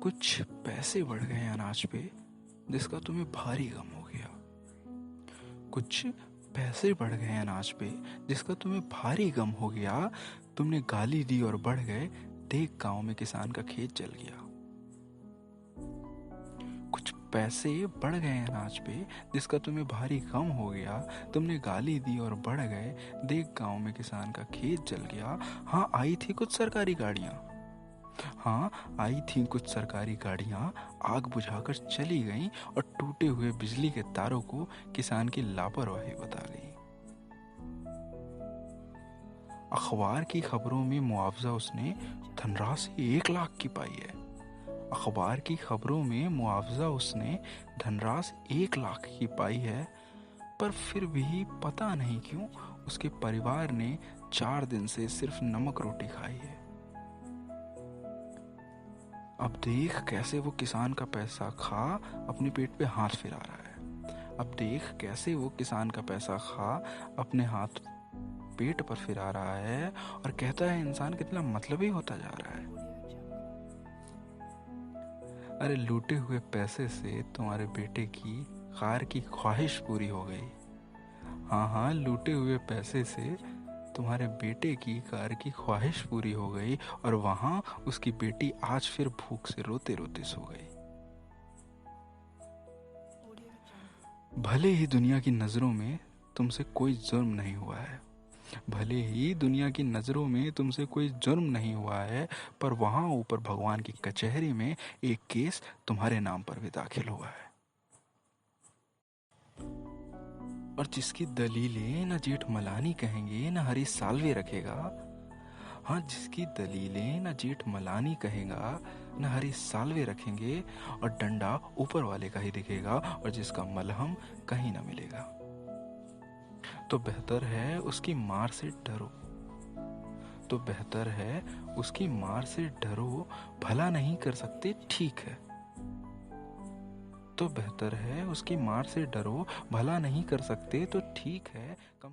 कुछ पैसे बढ़ गए अनाज पे जिसका तुम्हें भारी गम हो गया। कुछ पैसे बढ़ गए अनाज पे जिसका तुम्हें भारी गम हो गया। तुमने गाली दी और बढ़ गए, देख गांव में किसान का खेत जल गया। कुछ पैसे बढ़ गए अनाज पे जिसका तुम्हें भारी गम हो गया। तुमने गाली दी और बढ़ गए, देख गांव में किसान का खेत जल गया। हाँ, आई थी कुछ सरकारी गाड़ियां। आई थी कुछ सरकारी गाड़ियां, आग बुझाकर चली गईं और टूटे हुए बिजली के तारों को किसान की लापरवाही बता गई। अखबार की खबरों में मुआवजा उसने धनराशि 1 लाख की पाई है। अखबार की खबरों में मुआवजा उसने धनराशि 1 लाख की पाई है, पर फिर भी पता नहीं क्यों उसके परिवार ने 4 दिन से सिर्फ नमक रोटी खाई है। अब देख कैसे वो किसान का पैसा खा अपने पेट पे हाथ फिरा रहा है। अब देख कैसे वो किसान का पैसा खा अपने हाथ पेट पर फिरा रहा है और कहता है इंसान कितना मतलबी होता जा रहा है। अरे लूटे हुए पैसे से तुम्हारे बेटे की कार की ख्वाहिश पूरी हो गई। हाँ, लूटे हुए पैसे से तुम्हारे बेटे की कार की ख्वाहिश पूरी हो गई और वहां उसकी बेटी आज फिर भूख से रोते रोते सो गई। भले ही दुनिया की नजरों में तुमसे कोई जुर्म नहीं हुआ है, भले ही दुनिया की नजरों में तुमसे कोई जुर्म नहीं हुआ है, पर वहां ऊपर भगवान की कचहरी में एक केस तुम्हारे नाम पर भी दाखिल हुआ है। और जिसकी दलीलें न जेठ मलानी कहेंगे न हरी सालवे रखेगा। हाँ, जिसकी दलीलें न जेठ मलानी कहेगा न हरी सालवे रखेंगे और डंडा ऊपर वाले का ही दिखेगा और जिसका मलहम कहीं न मिलेगा, तो बेहतर है उसकी मार से डरो। तो बेहतर है उसकी मार से डरो, भला नहीं कर सकते ठीक है। तो बेहतर है उसकी मार से डरो, भला नहीं कर सकते तो ठीक है। कम